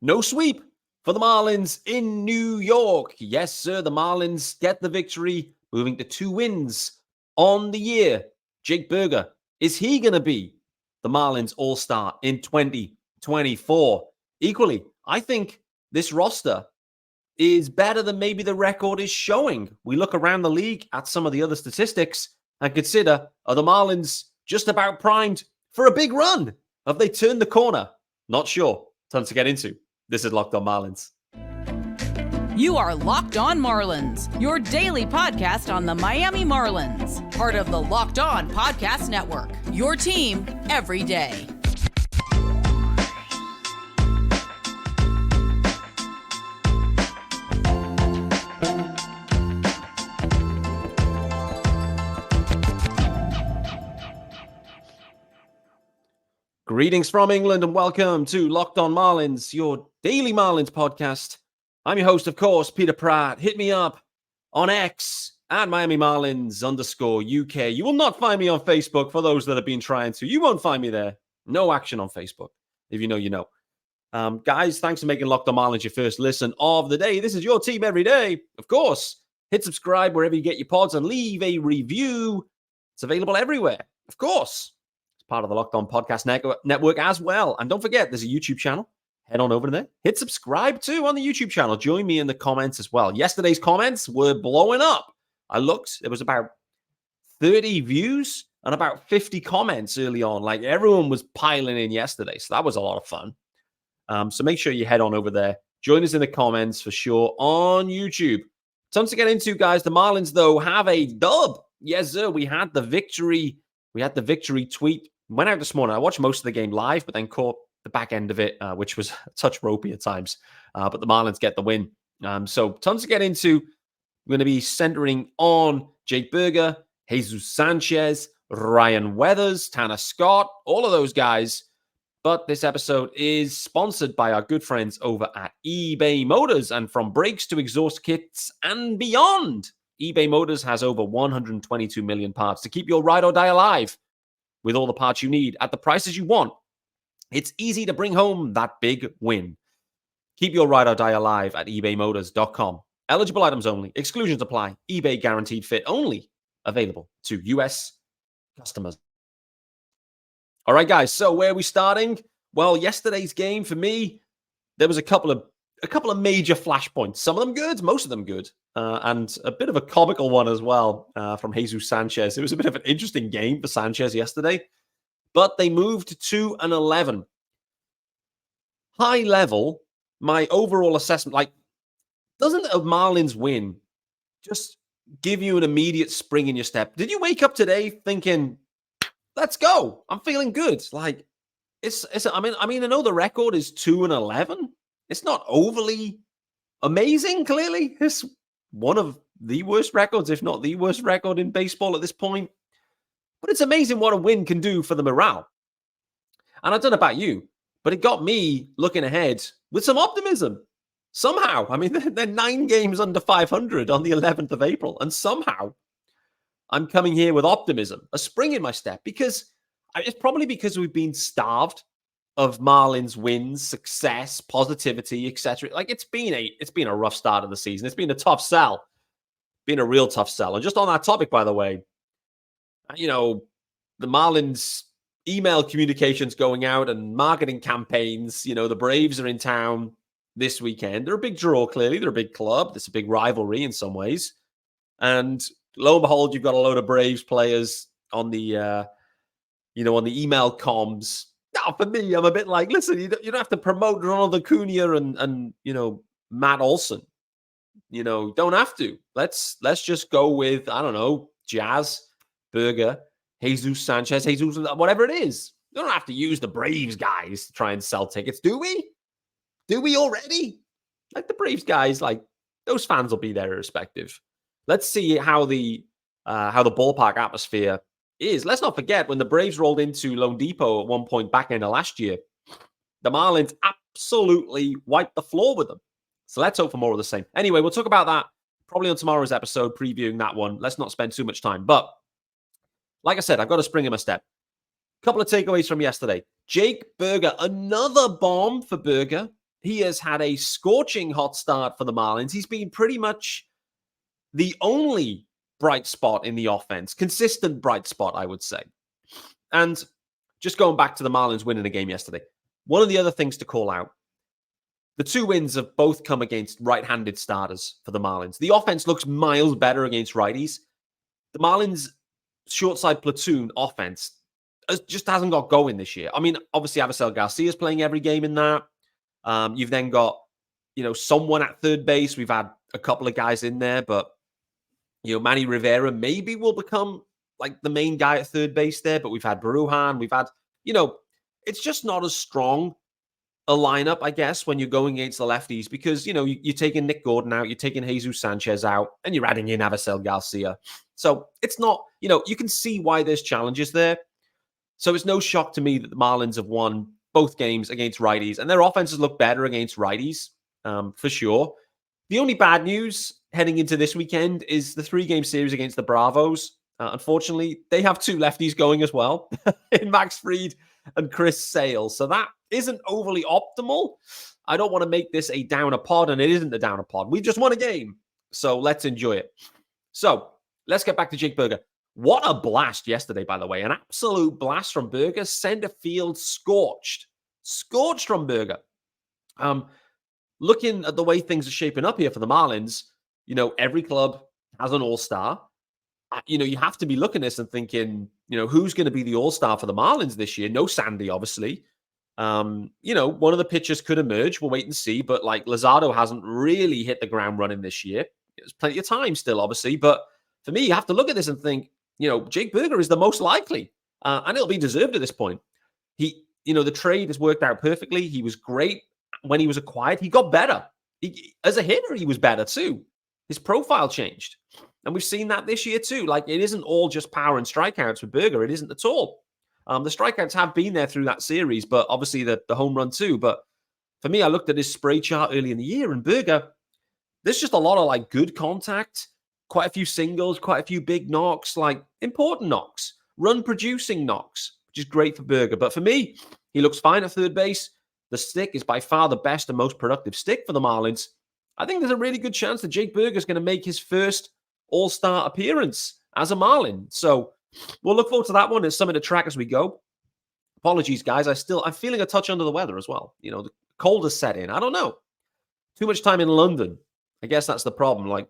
No sweep for the Marlins in New York. Yes, sir, the Marlins get the victory, moving to 2 wins on the year. Jake Burger, is he going to be the Marlins All-Star in 2024? Equally, I think this roster is better than maybe the record is showing. We look around the league at some of the other statistics and consider, are the Marlins just about primed for a big run? Have they turned the corner? Not sure. Tons to get into. This is Locked On Marlins. You are Locked On Marlins, your daily podcast on the Miami Marlins. Part of the Locked On Podcast Network, your team every day. Greetings from England and welcome to Locked On Marlins, your daily Marlins podcast. I'm your host, of course, Peter Pratt. Hit me up on X at Miami Marlins _UK. You will not find me on Facebook for those that have been trying to. You won't find me there. No action on Facebook. If you know, you know. Guys, thanks for making Locked On Marlins your first listen of the day. This is your team every day. Of course, hit subscribe wherever you get your pods and leave a review. It's available everywhere. Of course. Part of the Locked On Podcast Network as well. And don't forget, there's a YouTube channel. Head on over there. Hit subscribe too on the YouTube channel. Join me in the comments as well. Yesterday's comments were blowing up. I looked, there was about 30 views and about 50 comments early on. Like everyone was piling in yesterday. So that was a lot of fun. So make sure you head on over there. Join us in the comments for sure on YouTube. Tons to get into, guys. The Marlins, though, have a dub. Yes, sir. We had the victory. We had the victory tweet. Went out this morning. I watched most of the game live, but then caught the back end of it, which was a touch ropey at times. But the Marlins get the win. So tons to get into. We're going to be centering on Jake Burger, Jesus Sanchez, Ryan Weathers, Tanner Scott, all of those guys. But this episode is sponsored by our good friends over at eBay Motors. And from brakes to exhaust kits and beyond, eBay Motors has over 122 million parts to keep your ride or die alive. With all the parts you need at the prices you want, it's easy to bring home that big win. Keep your ride or die alive at ebaymotors.com. Eligible items only. Exclusions apply. eBay guaranteed fit only. Available to U.S. customers. All right, guys. So where are we starting? Well, yesterday's game for me, there was a couple of major flashpoints. Some of them good, most of them good. And a bit of a comical one as well from Jesus Sanchez. It was a bit of an interesting game for Sanchez yesterday, but they moved to 2-11. High level, my overall assessment, like, doesn't a Marlins win just give you an immediate spring in your step? Did you wake up today thinking, let's go, I'm feeling good? Like, I mean, I know the record is 2-11. It's not overly amazing, clearly. It's one of the worst records, if not the worst record in baseball at this point. But it's amazing what a win can do for the morale. And I don't know about you, but it got me looking ahead with some optimism. Somehow, I mean, they're 9 games under 500 on the 11th of April. And somehow I'm coming here with optimism, a spring in my step, because it's probably because we've been starved of Marlins wins, success, positivity, etc. Like it's been a rough start of the season. It's been a tough sell. Been a real tough sell. And just on that topic, by the way, you know, the Marlins email communications going out and marketing campaigns, you know, the Braves are in town this weekend. They're a big draw, clearly. They're a big club. It's a big rivalry in some ways. And lo and behold, you've got a load of Braves players on the on the email comms. Now, for me, I'm a bit like, listen, you don't have to promote Ronald Acuna and Matt Olson. You know, don't have to. Let's just go with, I don't know, Jazz, Burger, Jesus Sanchez, whatever it is. You don't have to use the Braves guys to try and sell tickets, do we? Do we already? Like the Braves guys, like those fans will be there irrespective. Let's see how the ballpark atmosphere is. Let's not forget when the Braves rolled into Lone Depot at one point back in the last year, the Marlins absolutely wiped the floor with them. So let's hope for more of the same. Anyway, we'll talk about that probably on tomorrow's episode, previewing that one. Let's not spend too much time. But like I said, I've got a spring in my step. Couple of takeaways from yesterday. Jake Burger, another bomb for Burger. he has had a scorching hot start for the Marlins. He's been pretty much the only bright spot in the offense, consistent bright spot, I would say. And just going back to the Marlins winning a game yesterday, one of the other things to call out, the two wins have both come against right-handed starters for the Marlins. The offense looks miles better against righties. The Marlins' short side platoon offense just hasn't got going this year. I mean, obviously, Avisel Garcia's playing every game in that. You've then got, someone at third base. We've had a couple of guys in there, but, Manny Rivera maybe will become like the main guy at third base there, but we've had Baruhan. We've had, it's just not as strong a lineup, I guess, when you're going against the lefties because, you're taking Nick Gordon out, you're taking Jesus Sanchez out, and you're adding in Avisel Garcia. So it's not, you can see why there's challenges there. So it's no shock to me that the Marlins have won both games against righties, and their offenses look better against righties, for sure. The only bad news heading into this weekend is the 3-game series against the Bravos. Unfortunately, they have 2 lefties going as well, in Max Fried and Chris Sale. So that isn't overly optimal. I don't want to make this a downer pod, and it isn't a downer pod. We've just won a game, so let's enjoy it. So let's get back to Jake Burger. What a blast yesterday, by the way. An absolute blast from Burger. Center field scorched. Scorched from Burger. Looking at the way things are shaping up here for the Marlins, every club has an all-star. You have to be looking at this and thinking, who's going to be the all-star for the Marlins this year? No Sandy, obviously. One of the pitchers could emerge. We'll wait and see. But like Luzardo hasn't really hit the ground running this year. There's plenty of time still, obviously. But for me, you have to look at this and think, Jake Burger is the most likely. And it'll be deserved at this point. The trade has worked out perfectly. He was great when he was acquired. He got better. As a hitter, he was better too. His profile changed. And we've seen that this year too. Like, it isn't all just power and strikeouts with Burger. It isn't at all. The strikeouts have been there through that series, but obviously the home run too. But for me, I looked at his spray chart early in the year, and Burger, there's just a lot of like good contact, quite a few singles, quite a few big knocks, like important knocks, run-producing knocks, which is great for Burger. But for me, he looks fine at third base. The stick is by far the best and most productive stick for the Marlins. I think there's a really good chance that Jake Burger is going to make his first all-star appearance as a Marlin. So we'll look forward to that one. It's something to track as we go. Apologies, guys. I'm feeling a touch under the weather as well. The cold has set in. I don't know. Too much time in London. I guess that's the problem. Like,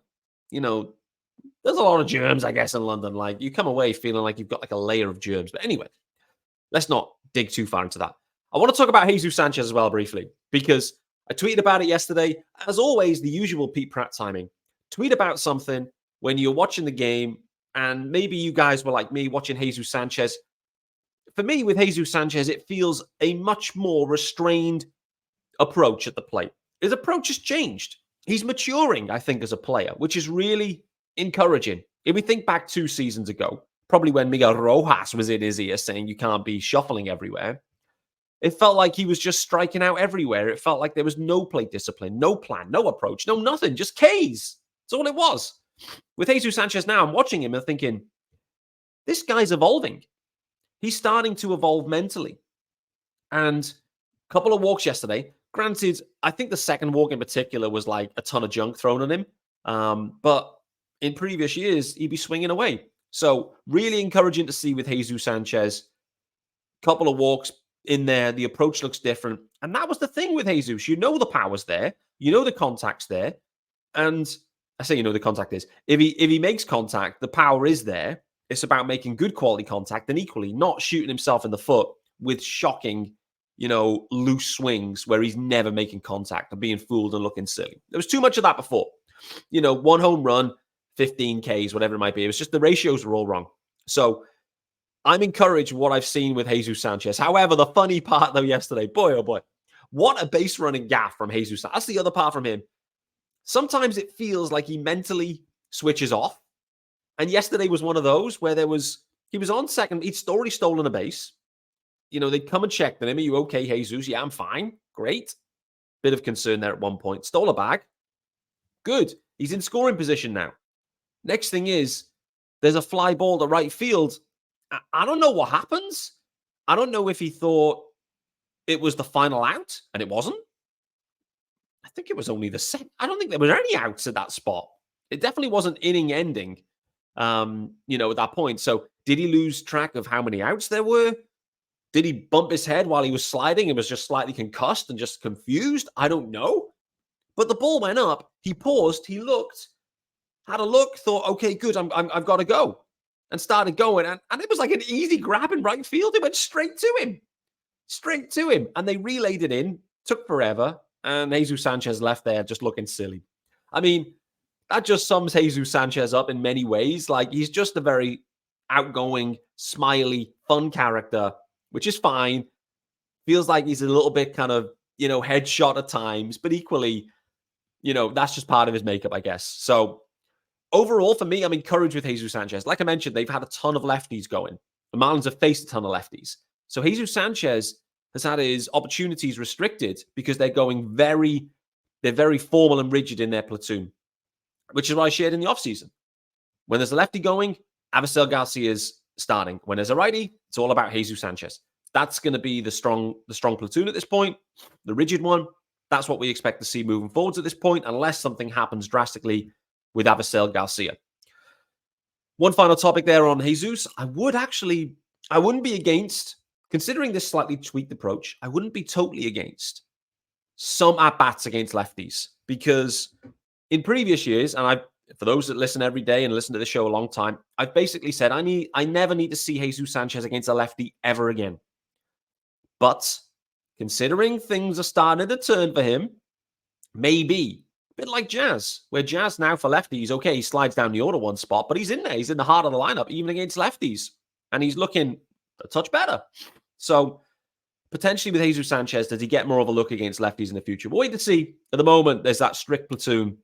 there's a lot of germs, I guess, in London. Like, you come away feeling like you've got like a layer of germs. But anyway, let's not dig too far into that. I want to talk about Jesus Sanchez as well briefly, because I tweeted about it yesterday. As always, the usual Pete Pratt timing. Tweet about something when you're watching the game, and maybe you guys were like me watching Jesus Sanchez. For me, with Jesus Sanchez, it feels a much more restrained approach at the plate. His approach has changed. He's maturing, I think, as a player, which is really encouraging. If we think back 2 seasons ago, probably when Miguel Rojas was in his ear saying you can't be shuffling everywhere, it felt like he was just striking out everywhere. It felt like there was no plate discipline, no plan, no approach, no nothing, just Ks. That's all it was. With Jesus Sanchez now, I'm watching him and thinking, this guy's evolving. He's starting to evolve mentally. And a couple of walks yesterday. Granted, I think the second walk in particular was like a ton of junk thrown on him. But in previous years, he'd be swinging away. So really encouraging to see with Jesus Sanchez. Couple of walks in there. The approach looks different. And that was the thing with Jesus. The power's there. The contact's there. And I say the contact is. If he makes contact, the power is there. It's about making good quality contact and equally not shooting himself in the foot with shocking, loose swings where he's never making contact and being fooled and looking silly. There was too much of that before. 1 home run, 15 Ks, whatever it might be. It was just the ratios were all wrong. So I'm encouraged what I've seen with Jesus Sanchez. However, the funny part though yesterday, boy, oh boy, what a base running gaff from Jesus. That's the other part from him. Sometimes it feels like he mentally switches off. And yesterday was one of those where he was on second. He'd already stolen a base. They'd come and check on him. Are you okay, Jesus? Yeah, I'm fine. Great. Bit of concern there at one point. Stole a bag. Good. He's in scoring position now. Next thing is, there's a fly ball to right field. I don't know what happens. I don't know if he thought it was the final out, and it wasn't. think it was only the second. I don't think there were any outs at that spot. It definitely wasn't inning ending, at that point. So did he lose track of how many outs there were? Did he bump his head while he was sliding and was just slightly concussed and just confused? I don't know. But the ball went up. He paused. He looked, had a look, thought, okay, good, I've got to go. And started going. And it was like an easy grab in right field. It went straight to him. Straight to him. And they relayed it in. Took forever. And Jesus Sanchez left there just looking silly. I mean, that just sums Jesus Sanchez up in many ways. Like, he's just a very outgoing, smiley, fun character, which is fine. Feels like he's a little bit kind of, headshot at times, but equally, that's just part of his makeup, I guess. So overall, for me, I'm encouraged with Jesus Sanchez. Like I mentioned, they've had a ton of lefties going. The Marlins have faced a ton of lefties. So Jesus Sanchez has had his opportunities restricted because they're going they're very formal and rigid in their platoon, which is what I shared in the offseason. When there's a lefty going, Avisail Garcia's starting. When there's a righty, it's all about Jesus Sanchez. That's going to be the strong platoon at this point, the rigid one. That's what we expect to see moving forwards at this point, unless something happens drastically with Avisail Garcia. One final topic there on Jesus. I wouldn't be against, considering this slightly tweaked approach, I wouldn't be totally against some at-bats against lefties, because in previous years, and for those that listen every day and listen to the show a long time, I've basically said I never need to see Jesus Sanchez against a lefty ever again. But considering things are starting to turn for him, maybe a bit like Jazz, where Jazz now for lefties, okay, he slides down the order one spot, but he's in there. He's in the heart of the lineup, even against lefties. And he's looking a touch better. So potentially with Jesus Sanchez, does he get more of a look against lefties in the future? We'll wait to see. At the moment, there's that strict platoon,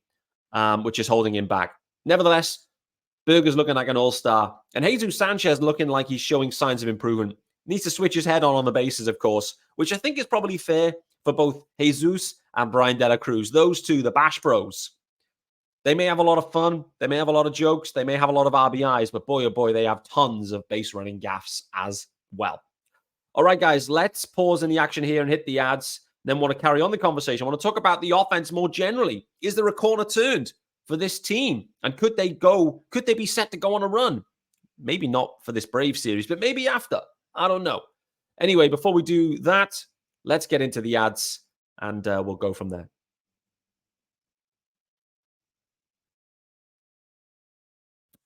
which is holding him back. Nevertheless, Berger's looking like an all-star. And Jesus Sanchez looking like he's showing signs of improvement. Needs to switch his head on the bases, of course, which I think is probably fair for both Jesus and Brian De La Cruz. Those two, the Bash Bros. They may have a lot of fun. They may have a lot of jokes. They may have a lot of RBIs, but boy, oh boy, they have tons of base running gaffes as well. All right, guys, let's pause in the action here and hit the ads. Then want to carry on the conversation. I want to talk about the offense more generally. Is there a corner turned for this team? And could they be set to go on a run? Maybe not for this Brave series, but maybe after. I don't know. Anyway, before we do that, let's get into the ads and we'll go from there.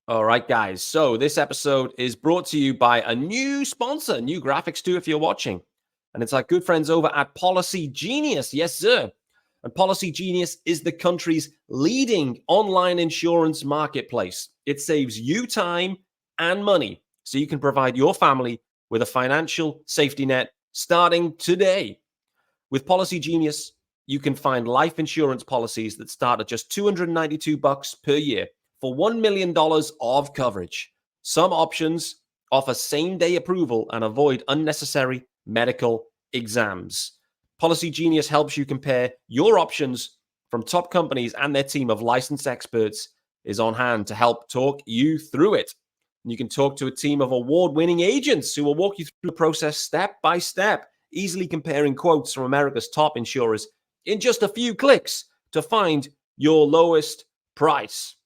All right, guys. So this episode is brought to you by a new sponsor, new graphics too, if you're watching. And it's our good friends over at Policygenius. Yes, sir. And Policygenius is the country's leading online insurance marketplace. It saves you time and money so you can provide your family with a financial safety net starting today. With Policygenius, you can find life insurance policies that start at just $292 per year for $1 million of coverage. Some options offer same-day approval and avoid unnecessary medical exams. Policygenius helps you compare your options from top companies, and their team of licensed experts is on hand to help talk you through it. And you can talk to a team of award-winning agents who will walk you through the process step by step, easily comparing quotes from America's top insurers in just a few clicks to find your lowest price.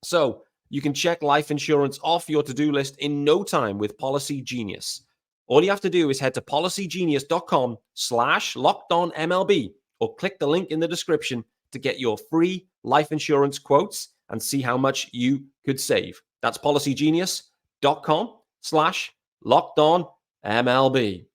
So you can check life insurance off your to-do list in no time with Policygenius. All you have to do is head to policygenius.com/lockedonmlb or click the link in the description to get your free life insurance quotes and see how much you could save. That's policygenius.com/lockedonmlb.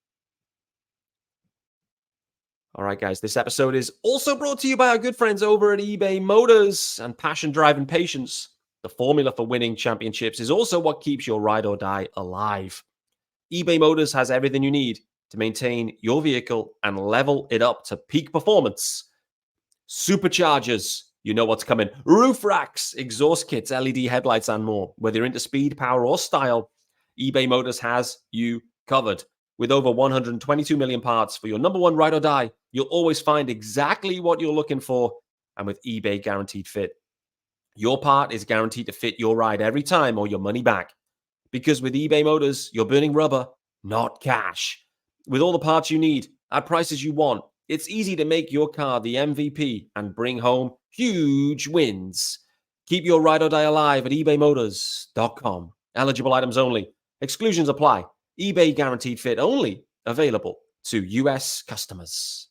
All right, guys, this episode is also brought to you by our good friends over at eBay Motors. And passion, drive, and patience, the formula for winning championships, is also what keeps your ride or die alive. eBay Motors has everything you need to maintain your vehicle and level it up to peak performance. Superchargers, you know what's coming. Roof racks, exhaust kits, LED headlights, and more. Whether you're into speed, power, or style, eBay Motors has you covered. With over 122 million parts for your number one ride or die, you'll always find exactly what you're looking for. And with eBay Guaranteed Fit, your part is guaranteed to fit your ride every time or your money back. Because with eBay Motors, you're burning rubber, not cash. With all the parts you need, at prices you want, It's easy to make your car the MVP and bring home huge wins. Keep your ride or die alive at ebaymotors.com. Eligible items only. Exclusions apply. eBay guaranteed fit only. Available to U.S. customers.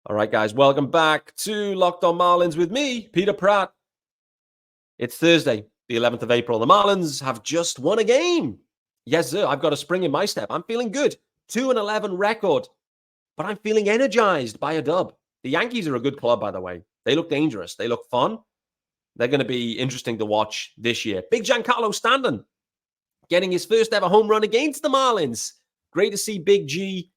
All right, guys, welcome back to Locked On Marlins with me, Peter Pratt. It's Thursday, the 11th of April. The Marlins have just won a game. Yes, sir, I've got a spring in my step. I'm feeling good. 2-11 record, but I'm feeling energized by a dub. The Yankees are a good club, by the way. They look dangerous. They look fun. They're going to be interesting to watch this year. Big Giancarlo Stanton getting his first ever home run against the Marlins. Great to see Big G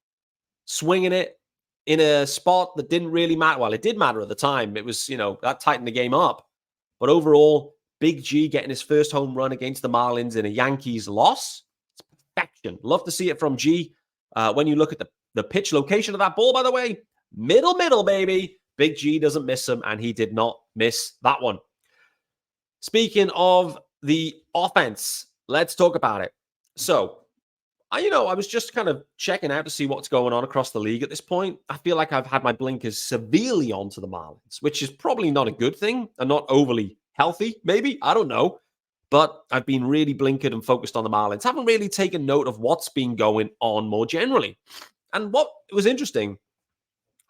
swinging it in a spot that didn't really matter. Well, it did matter at the time. It was, that tightened the game up. But overall, Big G getting his first home run against the Marlins in a Yankees loss. It's perfection. Love to see it from G. When you look at the pitch location of that ball, by the way, middle, baby. Big G doesn't miss him, and he did not miss that one. Speaking of the offense, let's talk about it. So, I was just kind of checking out to see what's going on across the league at this point. I feel like I've had my blinkers severely onto the Marlins, which is probably not a good thing and not overly healthy, maybe. I don't know. But I've been really blinkered and focused on the Marlins. Haven't really taken note of what's been going on more generally. And what was interesting,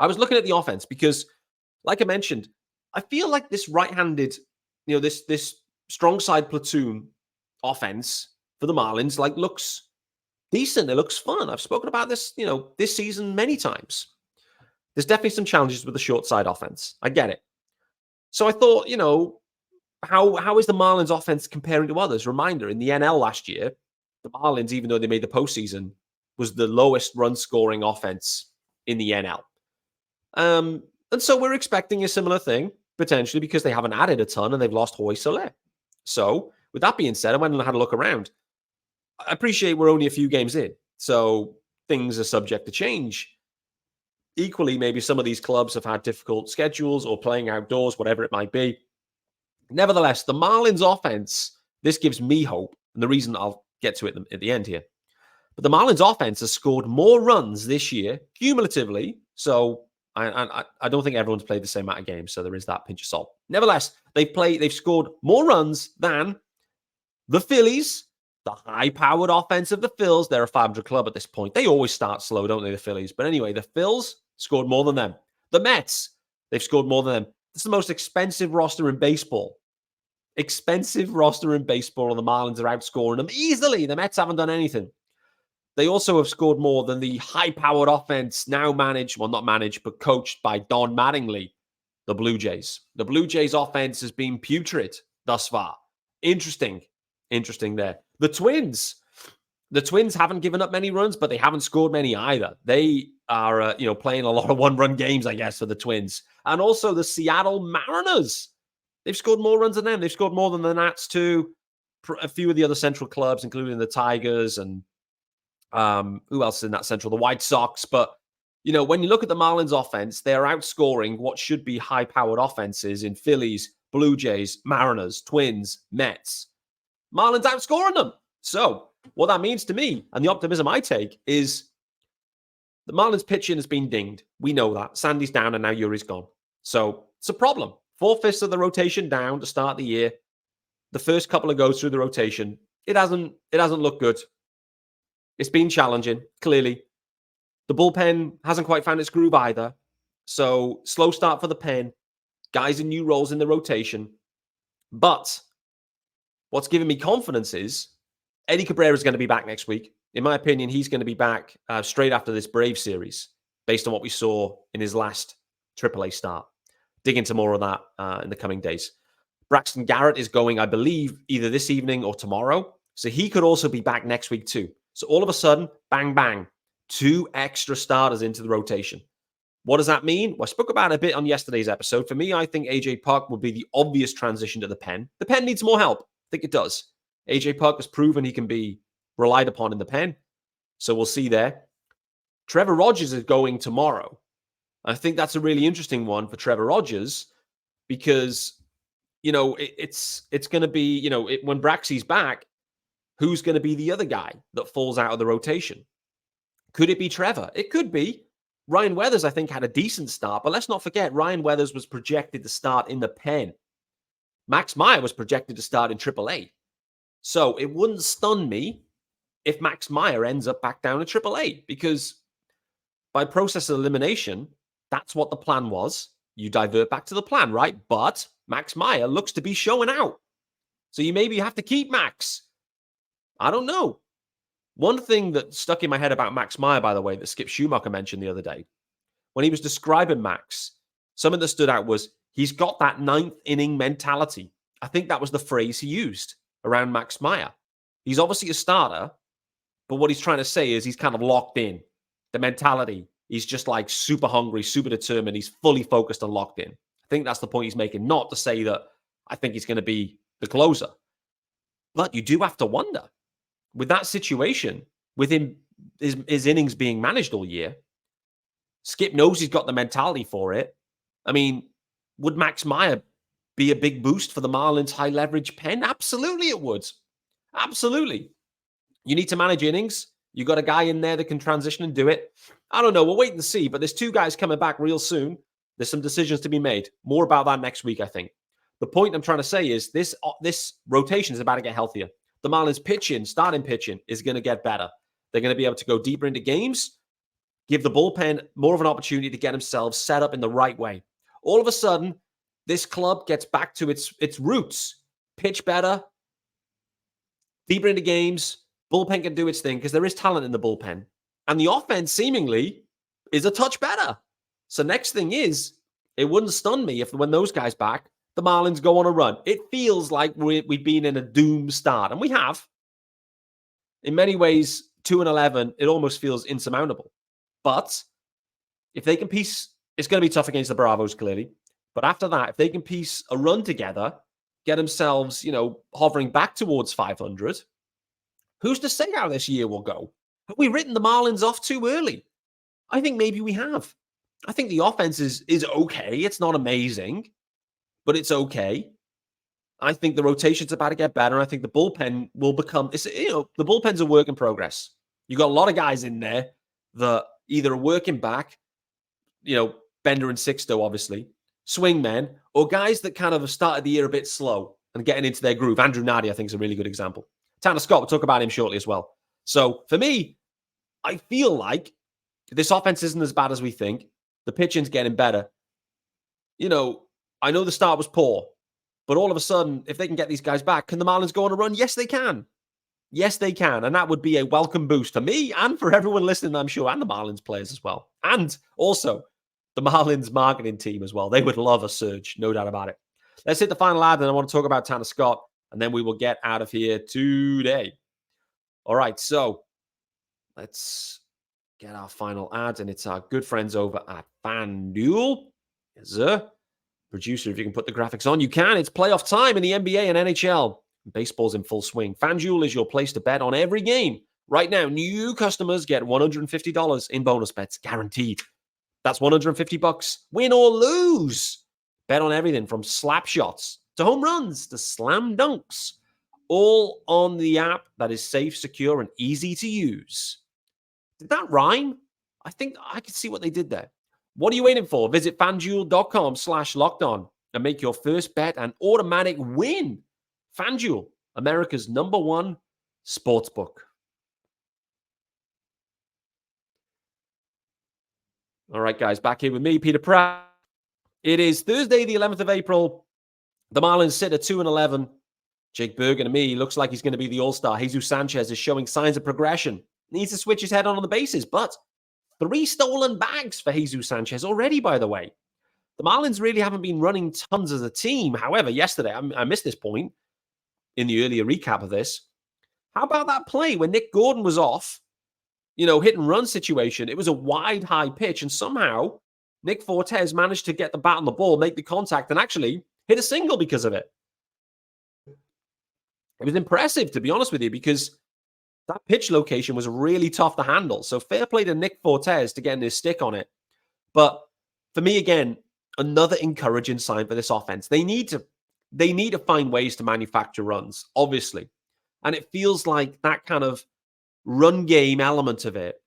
I was looking at the offense because, like I mentioned, I feel like this right-handed, this strong side platoon offense for the Marlins, looks decent. It looks fun. I've spoken about this, this season many times. There's definitely some challenges with the short side offense. I get it. So I thought, how is the Marlins offense comparing to others? Reminder, in the NL last year, the Marlins, even though they made the postseason, was the lowest run scoring offense in the NL. And so we're expecting a similar thing, potentially, because they haven't added a ton and they've lost Hoy Soler. So with that being said, I went and had a look around. I appreciate we're only a few games in, so things are subject to change. Equally, maybe some of these clubs have had difficult schedules or playing outdoors, whatever it might be. Nevertheless, the Marlins offense, this gives me hope, and the reason I'll get to it at the end here. But the Marlins offense has scored more runs this year, cumulatively, so I don't think everyone's played the same amount of games, so there is that pinch of salt. Nevertheless, they've scored more runs than the Phillies, the high-powered offense of the Phils. They're a 500 club at this point. They always start slow, don't they, the Phillies? But anyway, the Phils scored more than them. The Mets, they've scored more than them. It's the most expensive roster in baseball. Expensive roster in baseball, and the Marlins are outscoring them easily. The Mets haven't done anything. They also have scored more than the high-powered offense now not managed, but coached by Don Mattingly, the Blue Jays. The Blue Jays offense has been putrid thus far. Interesting there. The Twins haven't given up many runs, but they haven't scored many either. They are, playing a lot of one-run games, I guess, for the Twins. And also the Seattle Mariners. They've scored more runs than them. They've scored more than the Nats too. A few of the other Central clubs, including the Tigers and who else in that Central? The White Sox. But, when you look at the Marlins offense, they are outscoring what should be high-powered offenses in Phillies, Blue Jays, Mariners, Twins, Mets. Marlins outscoring them. So what that means to me, and the optimism I take, is the Marlins pitching has been dinged. We know that. Sandy's down and now Yuri's gone. So it's a problem. 4/5 of the rotation down to start the year. The first couple of goes through the rotation, it hasn't looked good. It's been challenging, clearly. The bullpen hasn't quite found its groove either. So slow start for the pen. Guys in new roles in the rotation. But what's giving me confidence is Eddie Cabrera is going to be back next week. In my opinion, he's going to be back straight after this Braves series, based on what we saw in his last AAA start. Dig into more of that in the coming days. Braxton Garrett is going, I believe, either this evening or tomorrow. So he could also be back next week too. So all of a sudden, bang, bang, 2 extra starters into the rotation. What does that mean? Well, I spoke about it a bit on yesterday's episode. For me, I think AJ Puk will be the obvious transition to the pen. The pen needs more help. I think it does. AJ Puk has proven he can be relied upon in the pen. So we'll see there. Trevor Rogers is going tomorrow. I think that's a really interesting one for Trevor Rogers because, it's going to be, when Braxy's back, who's going to be the other guy that falls out of the rotation? Could it be Trevor? It could be. Ryan Weathers, I think, had a decent start, but let's not forget, Ryan Weathers was projected to start in the pen. Max Meyer was projected to start in AAA. So it wouldn't stun me if Max Meyer ends up back down in AAA, because by process of elimination, that's what the plan was. You divert back to the plan, right? But Max Meyer looks to be showing out. So you maybe have to keep Max. I don't know. One thing that stuck in my head about Max Meyer, by the way, that Skip Schumacher mentioned the other day, when he was describing Max, something that stood out was he's got that ninth inning mentality. I think that was the phrase he used around Max Meyer. He's obviously a starter, but what he's trying to say is he's kind of locked in. The mentality, he's just like super hungry, super determined. He's fully focused and locked in. I think that's the point he's making, not to say that I think he's going to be the closer. But you do have to wonder, with that situation, with him, his innings being managed all year, Skip knows he's got the mentality for it. I mean, would Max Meyer be a big boost for the Marlins' high leverage pen? Absolutely it would. Absolutely. You need to manage innings. You got a guy in there that can transition and do it. I don't know. We'll wait and see. But there's two guys coming back real soon. There's some decisions to be made. More about that next week, I think. The point I'm trying to say is this rotation is about to get healthier. The Marlins starting pitching, is going to get better. They're going to be able to go deeper into games, give the bullpen more of an opportunity to get themselves set up in the right way. All of a sudden, this club gets back to its roots. Pitch better, deeper into games. Bullpen can do its thing because there is talent in the bullpen. And the offense seemingly is a touch better. So next thing is, it wouldn't stun me if when those guys back, the Marlins go on a run. It feels like we've been in a doom start. And we have. In many ways, 2-11, it almost feels insurmountable. But if they can piece, it's going to be tough against the Bravos, clearly. But after that, if they can piece a run together, get themselves, hovering back towards 500, who's to say how this year will go? Have we written the Marlins off too early? I think maybe we have. I think the offense is okay. It's not amazing, but it's okay. I think the rotation's about to get better. I think the bullpen will become, the bullpen's a work in progress. You got a lot of guys in there that either are working back, Bender and Sixto, obviously, swingmen, or guys that kind of have started the year a bit slow and getting into their groove. Andrew Nardi, I think, is a really good example. Tanner Scott, we'll talk about him shortly as well. So for me, I feel like this offense isn't as bad as we think. The pitching's getting better. I know the start was poor, but all of a sudden, if they can get these guys back, can the Marlins go on a run? Yes, they can. Yes, they can. And that would be a welcome boost for me and for everyone listening, I'm sure, and the Marlins players as well. And also the Marlins marketing team as well. They would love a surge, no doubt about it. Let's hit the final ad, and I want to talk about Tanner Scott, and then we will get out of here today. All right, so let's get our final ad, and it's our good friends over at FanDuel. Yes, sir. Producer, if you can put the graphics on, you can. It's playoff time in the NBA and NHL. Baseball's in full swing. FanDuel is your place to bet on every game. Right now, new customers get $150 in bonus bets, guaranteed. That's $150, win or lose. Bet on everything from slap shots to home runs to slam dunks. All on the app that is safe, secure, and easy to use. Did that rhyme? I think I could see what they did there. What are you waiting for? Visit FanDuel.com/lockedon and make your first bet an automatic win. FanDuel, America's #1 sportsbook. All right, guys, back here with me, Peter Pratt. It is Thursday, the 11th of April. The Marlins sit at 2-11. Jake Bergen, to me, looks like he's going to be the all-star. Jesus Sanchez is showing signs of progression. Needs to switch his head on the bases, but 3 stolen bags for Jesus Sanchez already, by the way. The Marlins really haven't been running tons as a team. However, yesterday, I missed this point in the earlier recap of this. How about that play when Nick Gordon was off? Hit and run situation. It was a wide, high pitch, and somehow Nick Fortes managed to get the bat on the ball, make the contact, and actually hit a single because of it. It was impressive, to be honest with you, because that pitch location was really tough to handle. So fair play to Nick Fortes to getting his stick on it. But for me, again, another encouraging sign for this offense. They need to find ways to manufacture runs, obviously. And it feels like that kind of run game element of it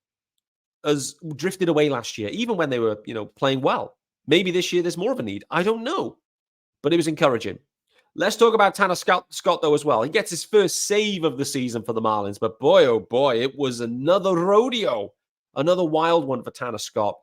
as drifted away last year, even when they were, playing well. Maybe this year there's more of a need. I don't know. But it was encouraging. Let's talk about Tanner Scott, though, as well. He gets his first save of the season for the Marlins. But boy, oh boy, it was another rodeo. Another wild one for Tanner Scott.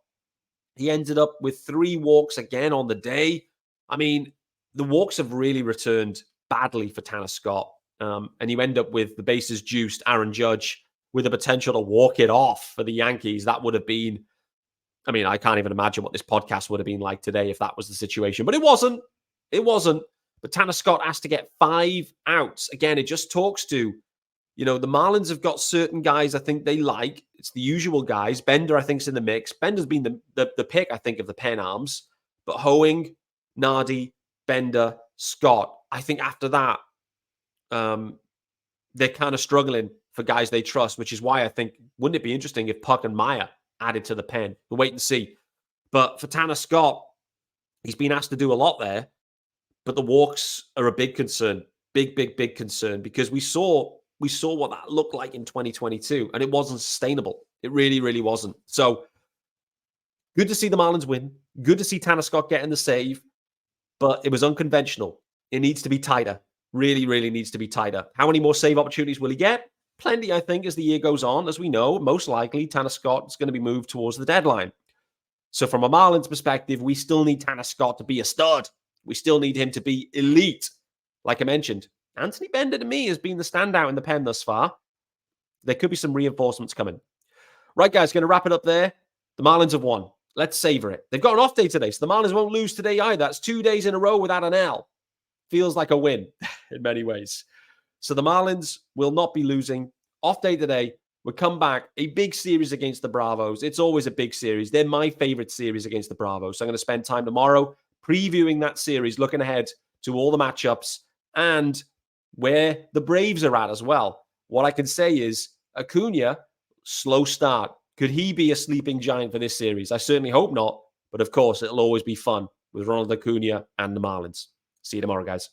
He ended up with 3 walks again on the day. I mean, the walks have really returned badly for Tanner Scott. And you end up with the bases juiced Aaron Judge with the potential to walk it off for the Yankees. That would have been, I mean, I can't even imagine what this podcast would have been like today if that was the situation. But it wasn't. It wasn't. But Tanner Scott has to get 5 outs. Again, it just talks to, the Marlins have got certain guys I think they like. It's the usual guys. Bender, I think, is in the mix. Bender's been the pick, I think, of the pen arms. But Hoeing, Nardi, Bender, Scott. I think after that, they're kind of struggling for guys they trust, which is why I think, wouldn't it be interesting if Puck and Meyer added to the pen? We'll wait and see. But for Tanner Scott, he's been asked to do a lot there. But the walks are a big concern. Big concern. Because we saw what that looked like in 2022, and it wasn't sustainable. It really, really wasn't. So good to see the Marlins win. Good to see Tanner Scott getting the save. But it was unconventional. It needs to be tighter. Really, really needs to be tighter. How many more save opportunities will he get? Plenty, I think, as the year goes on. As we know, most likely Tanner Scott is going to be moved towards the deadline. So from a Marlins perspective, we still need Tanner Scott to be a stud. We still need him to be elite. Like I mentioned, Anthony Bender to me has been the standout in the pen thus far. There could be some reinforcements coming. Right, guys, going to wrap it up there. The Marlins have won. Let's savor it. They've got an off day today, so the Marlins won't lose today either. That's 2 days in a row without an L. Feels like a win in many ways. So the Marlins will not be losing. Off day today. We'll come back. A big series against the Bravos. It's always a big series. They're my favorite series against the Bravos. So I'm going to spend time tomorrow previewing that series, looking ahead to all the matchups and where the Braves are at as well. What I can say is Acuna, slow start. Could he be a sleeping giant for this series? I certainly hope not. But of course, it'll always be fun with Ronald Acuna and the Marlins. See you tomorrow, guys.